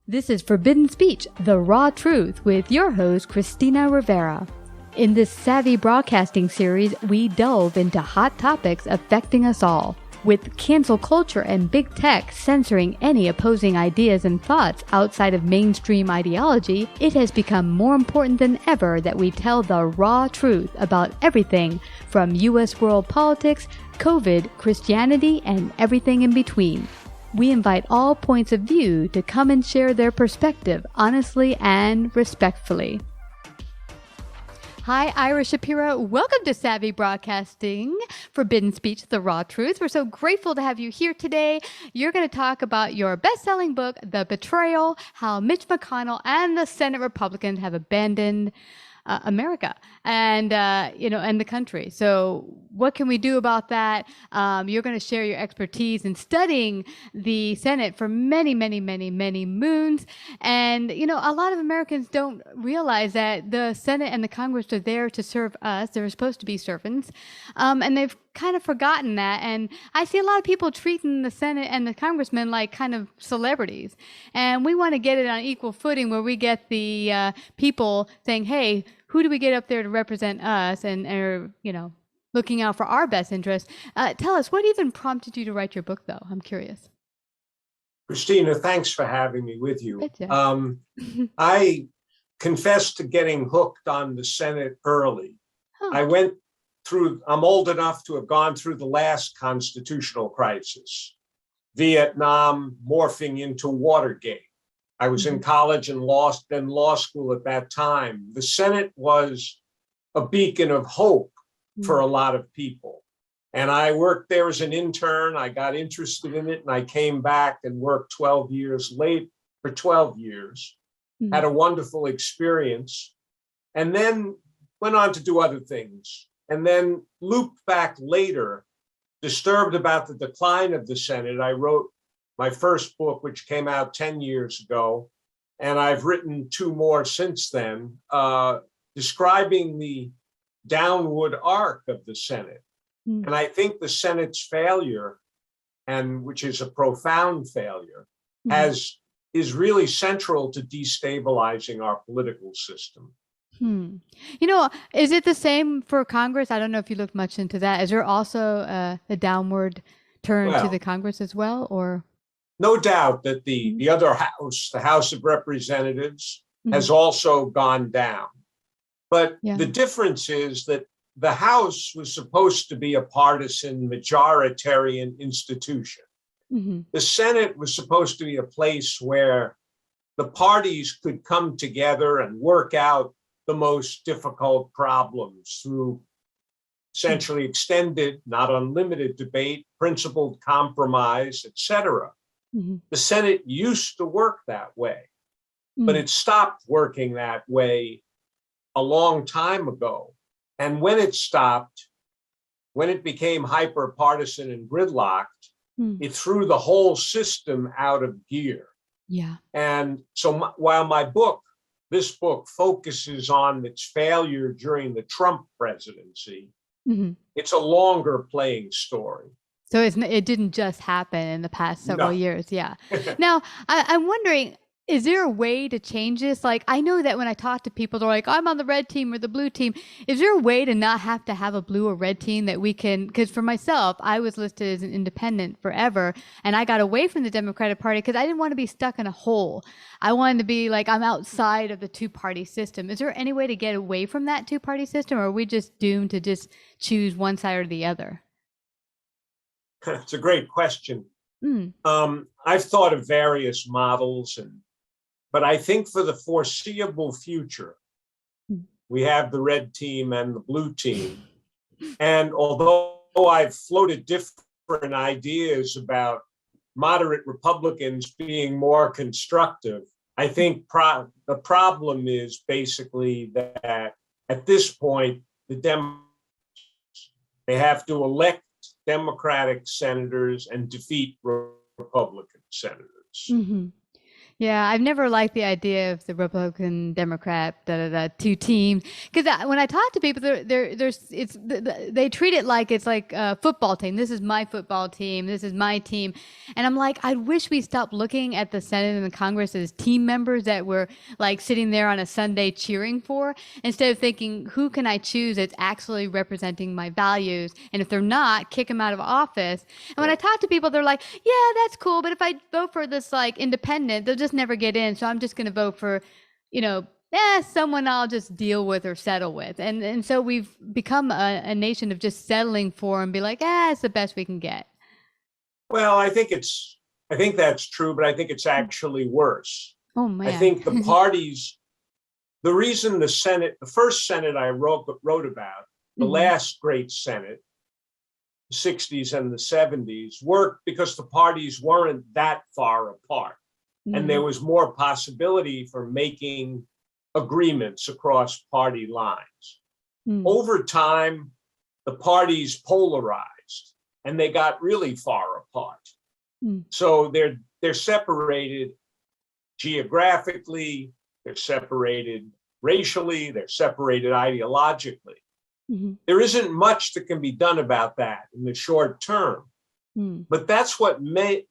This is Forbidden Speech, the raw truth, with your host, Christina Rivera. In this savvy broadcasting series, we delve into hot topics affecting us all. With cancel culture and big tech censoring any opposing ideas and thoughts outside of mainstream ideology, it has become more important than ever that we tell the raw truth about everything from U.S. world politics, COVID, Christianity, and everything in between. We invite all points of view to come and share their perspective honestly and respectfully. Hi, Ira Shapiro. Welcome to Savvy Broadcasting, Forbidden Speech, The Raw Truth. We're so grateful to have you here today. You're going to talk about your best-selling book, The Betrayal, How Mitch McConnell and the Senate Republicans Have Abandoned America and the country. So what can we do about that? You're going to share your expertise in studying the Senate for many, many, many, many moons. And, a lot of Americans don't realize that the Senate and the Congress are there to serve us. They're supposed to be servants. And they've kind of forgotten that. And I see a lot of people treating the Senate and the congressmen like kind of celebrities. And we want to get it on equal footing where we get the people saying, hey, who do we get up there to represent us and are, looking out for our best interests? Tell us, what even prompted you to write your book, though? I'm curious. Christina, thanks for having me with you. I confess to getting hooked on the Senate early. Huh. I'm old enough to have gone through the last constitutional crisis, Vietnam morphing into Watergate. I was in college and law school at that time. The Senate was a beacon of hope for a lot of people. And I worked there as an intern. I got interested in it and I came back and worked 12 years, had a wonderful experience, and then went on to do other things. And then looped back later, disturbed about the decline of the Senate. I wrote my first book, which came out 10 years ago, and I've written two more since then, describing the downward arc of the Senate. And I think the Senate's failure, and which is a profound failure, is really central to destabilizing our political system. Is it the same for Congress? I don't know if you looked much into that. Is there also a downward turn to the Congress as well, or? No doubt that the other house, the House of Representatives, has also gone down. But the difference is that the House was supposed to be a partisan, majoritarian institution. The Senate was supposed to be a place where the parties could come together and work out the most difficult problems through essentially extended, not unlimited debate, principled compromise, etc. The Senate used to work that way, but it stopped working that way a long time ago. And when it stopped, when it became hyper-partisan and gridlocked, it threw the whole system out of gear. And so while this book focuses on its failure during the Trump presidency, it's a longer playing story. So it didn't just happen in the past several years. Now, I'm wondering, is there a way to change this? Like, I know that when I talk to people, they're like, I'm on the red team or the blue team. Is there a way to not have to have a blue or red team that we can, because for myself, I was listed as an independent forever, and I got away from the Democratic Party because I didn't want to be stuck in a hole. I wanted to be like, I'm outside of the two-party system. Is there any way to get away from that two-party system, or are we just doomed to just choose one side or the other? It's a great question. I've thought of various models, but I think for the foreseeable future, we have the red team and the blue team. And although I've floated different ideas about moderate Republicans being more constructive, I think the problem is basically that at this point, they have to elect Democratic senators and defeat Republican senators. Yeah, I've never liked the idea of the Republican Democrat two teams because when I talk to people, they treat it like it's like a football team. This is my football team. This is my team, and I'm like, I wish we stopped looking at the Senate and the Congress as team members that we're like sitting there on a Sunday cheering for, instead of thinking, who can I choose that's actually representing my values, and if they're not, kick them out of office. And when I talk to people, they're like, yeah, that's cool, but if I vote for this like independent, they'll just never get in. So I'm just going to vote for, someone I'll just deal with or settle with. And so we've become a nation of just settling for and be like, it's the best we can get. Well, I think that's true, but I think it's actually worse. Oh man. I think the parties, the reason the first Senate I wrote about, the last great Senate, the 60s and the 70s, worked because the parties weren't that far apart. And there was more possibility for making agreements across party lines. Over time, the parties polarized and they got really far apart. So they're separated geographically, they're separated racially, they're separated ideologically. There isn't much that can be done about that in the short term. But that's what made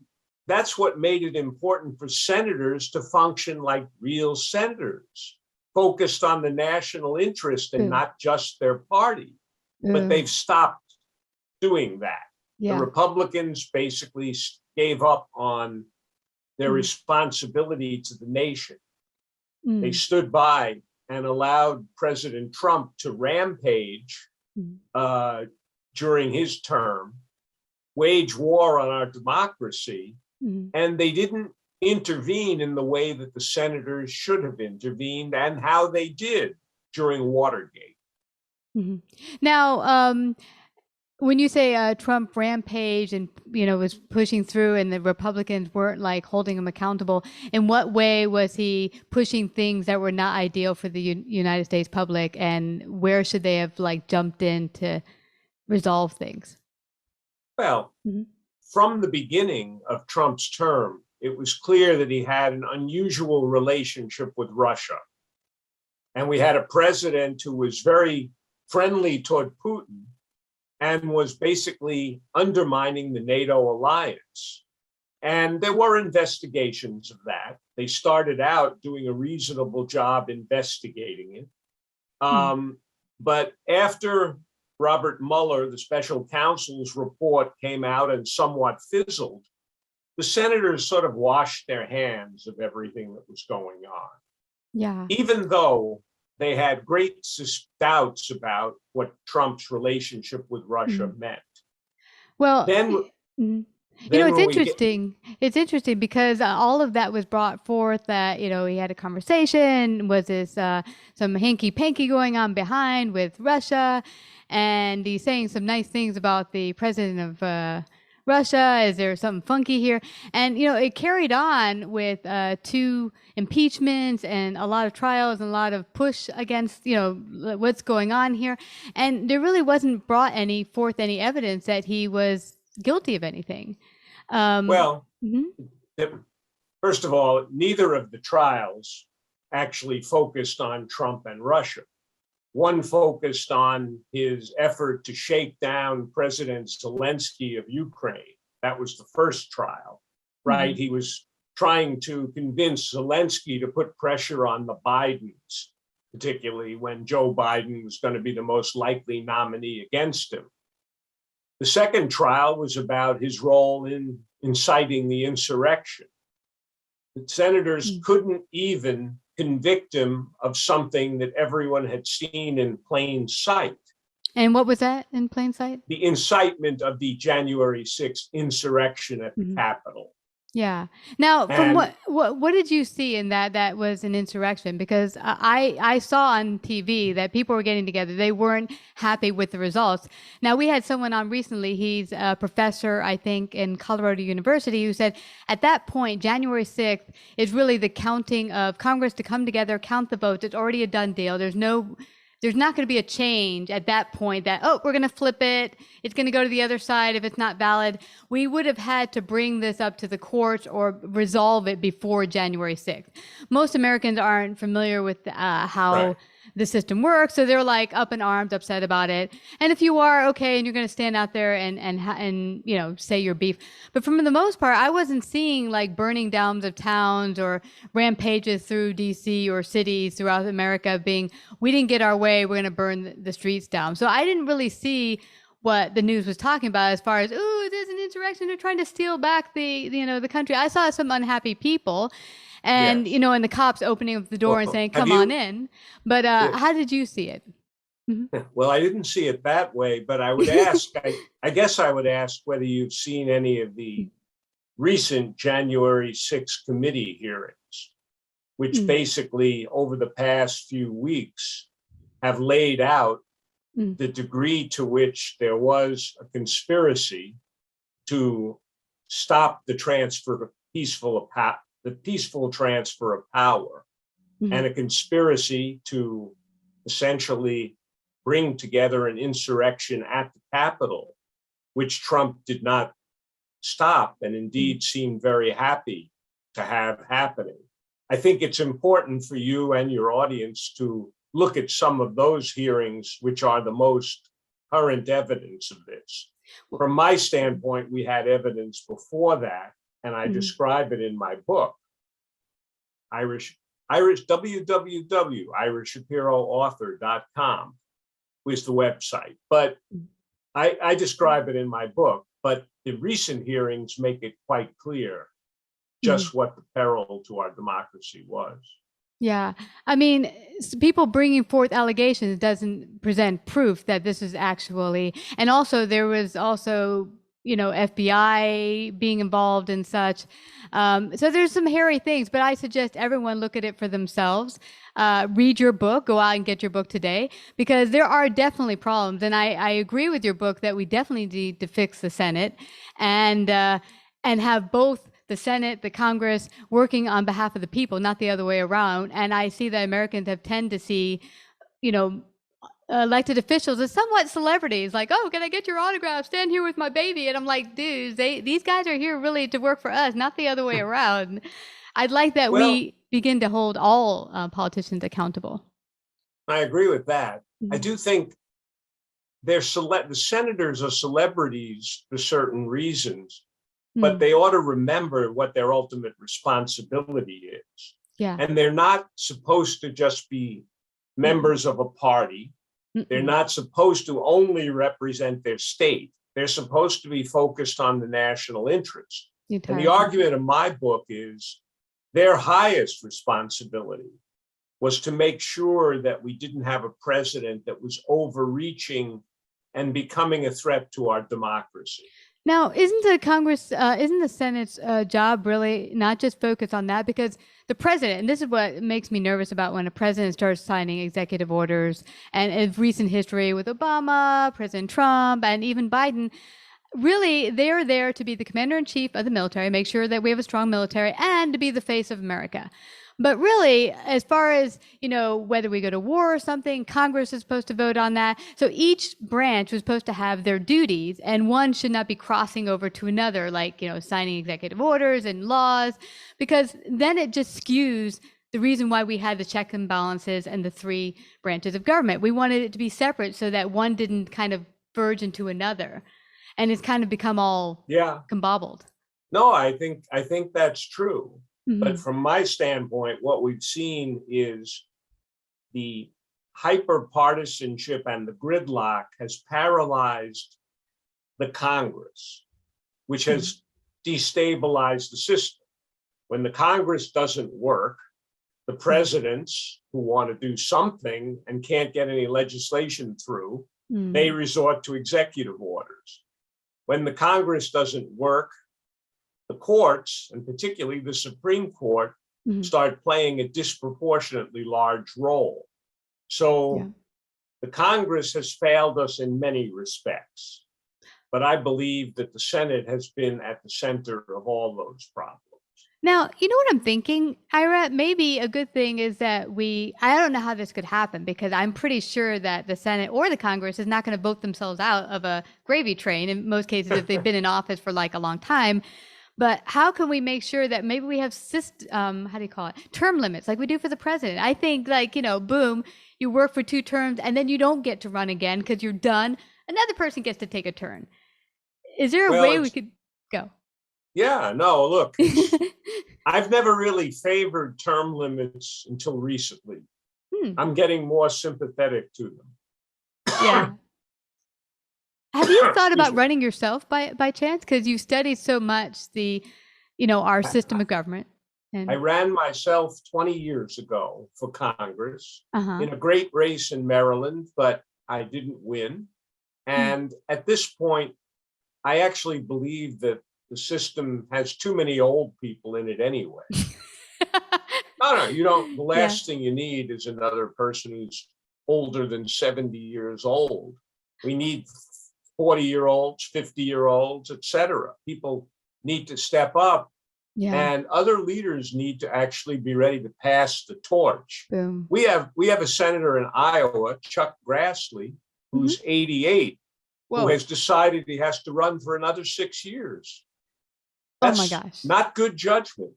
it important for senators to function like real senators, focused on the national interest and not just their party. But they've stopped doing that. The Republicans basically gave up on their responsibility to the nation. They stood by and allowed President Trump to rampage during his term, wage war on our democracy, and they didn't intervene in the way that the senators should have intervened and how they did during Watergate. Now, when you say Trump rampage and was pushing through and the Republicans weren't like holding him accountable, in what way was he pushing things that were not ideal for the United States public, and where should they have like jumped in to resolve things? Well, from the beginning of Trump's term, it was clear that he had an unusual relationship with Russia. And we had a president who was very friendly toward Putin and was basically undermining the NATO alliance. And there were investigations of that. They started out doing a reasonable job investigating it. But after Robert Mueller, the special counsel's report came out and somewhat fizzled, the senators sort of washed their hands of everything that was going on. Yeah. Even though they had great doubts about what Trump's relationship with Russia meant. Well, it's interesting. It's interesting because all of that was brought forth that, he had a conversation, was this some hanky-panky going on behind with Russia, and he's saying some nice things about the president of Russia. Is there something funky here? And, it carried on with 2 impeachments and a lot of trials and a lot of push against, what's going on here. And there really wasn't brought forth any evidence that he was guilty of anything. First of all, neither of the trials actually focused on Trump and Russia. One focused on his effort to shake down President Zelensky of Ukraine. That was the first trial, right? He was trying to convince Zelensky to put pressure on the Bidens, particularly when Joe Biden was going to be the most likely nominee against him. The second trial was about his role in inciting the insurrection. The senators couldn't even convict him of something that everyone had seen in plain sight. And what was that in plain sight? The incitement of the January 6th insurrection at the Capitol. Yeah. Now, from what did you see in that was an insurrection? Because I saw on TV that people were getting together. They weren't happy with the results. Now, we had someone on recently. He's a professor, I think, in Colorado University, who said at that point, January 6th is really the counting of Congress to come together, count the votes. It's already a done deal. There's no there's not going to be a change at that point that, oh, we're going to flip it. It's going to go to the other side if it's not valid. We would have had to bring this up to the courts or resolve it before January 6th. Most Americans aren't familiar with how the system works. So they're like up in arms, upset about it. And if you are, okay, and you're going to stand out there and you know, say your beef. But for the most part, I wasn't seeing like burning downs of towns or rampages through DC or cities throughout America being, we didn't get our way, we're going to burn the streets down. So I didn't really see what the news was talking about as far as, oh, there's an insurrection, they're trying to steal back the country. I saw some unhappy people. And, you know, and the cops opening up the door and saying, come on in. But how did you see it? Mm-hmm. Well, I didn't see it that way, but I would ask, I guess I would ask whether you've seen any of the recent January 6th committee hearings, which basically over the past few weeks have laid out the degree to which there was a conspiracy to stop the peaceful transfer of power and a conspiracy to essentially bring together an insurrection at the Capitol, which Trump did not stop and indeed seemed very happy to have happening. I think it's important for you and your audience to look at some of those hearings, which are the most current evidence of this. From my standpoint, we had evidence before that, and I describe it in my book. www.irashapiro.author.com was the website, but I describe it in my book, but the recent hearings make it quite clear just what the peril to our democracy was. Yeah. I mean, people bringing forth allegations doesn't present proof that this is actually, and also there was also, you know, FBI being involved in such. So there's some hairy things, but I suggest everyone look at it for themselves. Read your book, go out and get your book today, because there are definitely problems. And I agree with your book that we definitely need to fix the Senate and have both the Senate, the Congress working on behalf of the people, not the other way around. And I see that Americans have tend to see, you know, elected officials as somewhat celebrities, like, oh, can I get your autograph? Stand here with my baby. And I'm like, dudes, these guys are here really to work for us, not the other way around. I'd like that we begin to hold all politicians accountable. I agree with that. I do think the senators are celebrities for certain reasons, but they ought to remember what their ultimate responsibility is. Yeah. And they're not supposed to just be members of a party. They're not supposed to only represent their state. They're supposed to be focused on the national interest. And the argument in my book is their highest responsibility was to make sure that we didn't have a president that was overreaching and becoming a threat to our democracy. Now, isn't the Senate's job really not just focus on that? Because the president, and this is what makes me nervous about when a president starts signing executive orders, and in recent history with Obama, President Trump, and even Biden, really, they're there to be the commander-in-chief of the military, make sure that we have a strong military, and to be the face of America. But really, as far as, you know, whether we go to war or something, Congress is supposed to vote on that. So each branch was supposed to have their duties, and one should not be crossing over to another, like, you know, signing executive orders and laws, because then it just skews the reason why we had the checks and balances and the three branches of government. We wanted it to be separate so that one didn't kind of verge into another. And it's kind of become all combobbled. No, I think that's true. But from my standpoint, what we've seen is the hyper-partisanship and the gridlock has paralyzed the Congress, which has destabilized the system. When the Congress doesn't work, the presidents who want to do something and can't get any legislation through, they resort to executive orders. When the Congress doesn't work, the courts, and particularly the Supreme Court, start playing a disproportionately large role. So the Congress has failed us in many respects, but I believe that the Senate has been at the center of all those problems. Now, you know what I'm thinking, Ira? Maybe a good thing is that I don't know how this could happen because I'm pretty sure that the Senate or the Congress is not going to vote themselves out of a gravy train in most cases if they've been in office for like a long time. But how can we make sure that maybe we have how do you call it? Term limits like we do for the president. I think like, boom, you work for 2 terms and then you don't get to run again because you're done. Another person gets to take a turn. Is there a way we could go? Yeah, no, look, I've never really favored term limits until recently. I'm getting more sympathetic to them. Yeah. Have you thought about running yourself by chance? Because you studied so much our system of government. I ran myself 20 years ago for Congress in a great race in Maryland, but I didn't win. And at this point, I actually believe that the system has too many old people in it anyway. No, the last thing you need is another person who's older than 70 years old. We need 40-year-olds, 50-year-olds, etc. People need to step up, and other leaders need to actually be ready to pass the torch. Boom. We have a senator in Iowa, Chuck Grassley, who's 88, who has decided he has to run for another 6 years. That's oh my gosh! Not good judgment.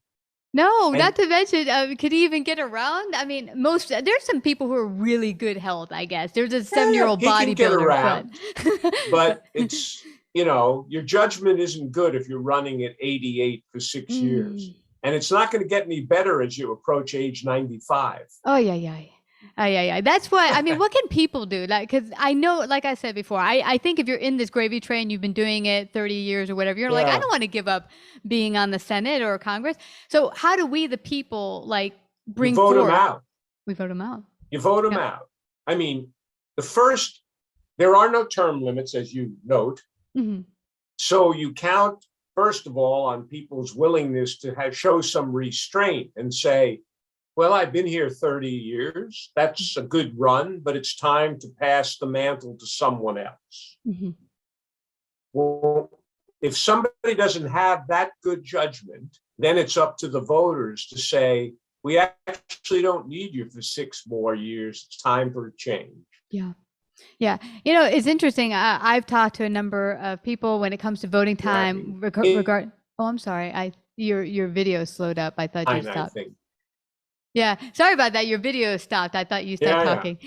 No, not to mention, could he even get around? I mean, there's some people who are really good health, I guess. There's a 7-year-old bodybuilder. But it's, your judgment isn't good if you're running at 88 for 6 years. And it's not going to get any better as you approach age 95. Oh, yeah. That's why, I mean, what can people do? Like, because I know, like I said before, I think if you're in this gravy train, you've been doing it 30 years or whatever, you're like, I don't want to give up being on the Senate or Congress. So how do we, the people, like bring forward? Them out. We vote them out. You vote them out. I mean, there are no term limits, as you note. So you count, first of all, on people's willingness to show some restraint and say, well, I've been here 30 years. That's a good run, but it's time to pass the mantle to someone else. Well, if somebody doesn't have that good judgment, then it's up to the voters to say, we actually don't need you for 6 more years. It's time for a change. Yeah. It's interesting. I've talked to a number of people when it comes to voting time. Oh, I'm sorry. Your video slowed up. I thought you stopped. Yeah, sorry about that. Your video stopped. I thought you stopped talking.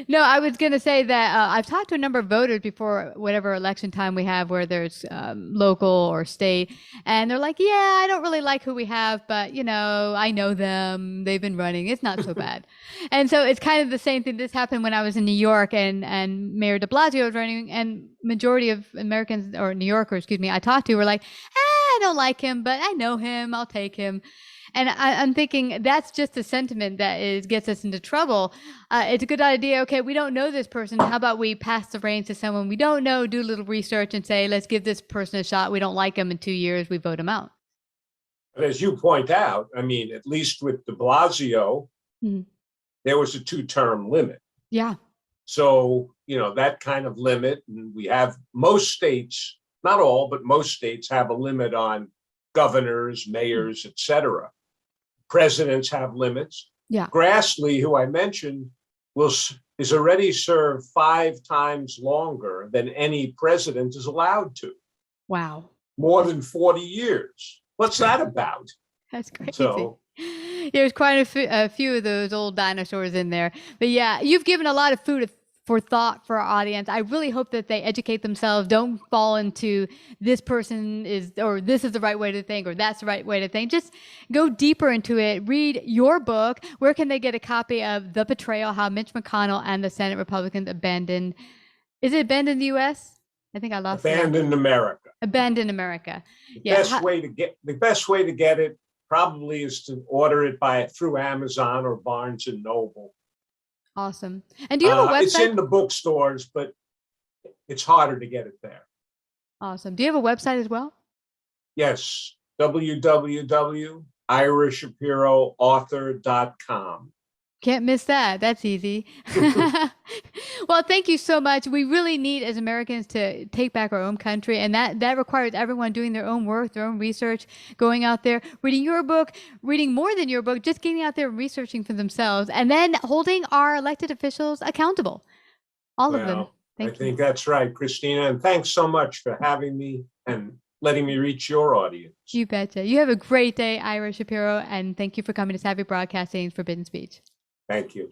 No, I was going to say that I've talked to a number of voters before whatever election time we have where there's local or state. And they're like, yeah, I don't really like who we have, but, I know them. They've been running. It's not so bad. And so it's kind of the same thing. This happened when I was in New York and Mayor de Blasio was running. And majority of Americans or New Yorkers, I talked to were like, I don't like him, but I know him. I'll take him. And I'm thinking that's just a sentiment that gets us into trouble. It's a good idea. Okay, we don't know this person. How about we pass the reins to someone we don't know, do a little research and say, let's give this person a shot. We don't like him in 2 years. We vote him out. As you point out, I mean, at least with de Blasio, there was a 2-term limit. Yeah. So, that kind of limit, and we have most states, not all, but most states have a limit on governors, mayors, etc. Presidents have limits. Yeah. Grassley, who I mentioned, is already served 5 times longer than any president is allowed to. Wow. More than 40 years. What's that about? That's crazy. There's quite a few of those old dinosaurs in there. But yeah, you've given a lot of food for thought for our audience. I really hope that they educate themselves. Don't fall into this person or this is the right way to think, or that's the right way to think. Just go deeper into it. Read your book. Where can they get a copy of The Betrayal, How Mitch McConnell and the Senate Republicans Abandoned. Is it Abandoned the U.S.? I think I lost Abandoned America. Abandoned America. The best way to get it probably is to order it through Amazon or Barnes and Noble. Awesome. And do you have a website? It's in the bookstores, but it's harder to get it there. Awesome. Do you have a website as well? Yes. www.irashapiroauthor.com. Can't miss that. That's easy. Well, thank you so much. We really need, as Americans, to take back our own country. And that requires everyone doing their own work, their own research, going out there, reading your book, reading more than your book, just getting out there and researching for themselves, and then holding our elected officials accountable. All of them. I think that's right, Christina. And thanks so much for having me and letting me reach your audience. You betcha. You have a great day, Ira Shapiro. And thank you for coming to Savvy Broadcasting's Forbidden Speech. Thank you.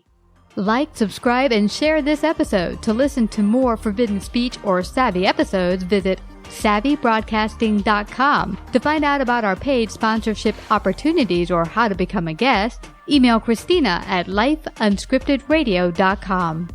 Like, subscribe, and share this episode. To listen to more Forbidden Speech or Savvy episodes, visit savvybroadcasting.com. To find out about our paid sponsorship opportunities or how to become a guest, email Christina at lifeunscriptedradio.com.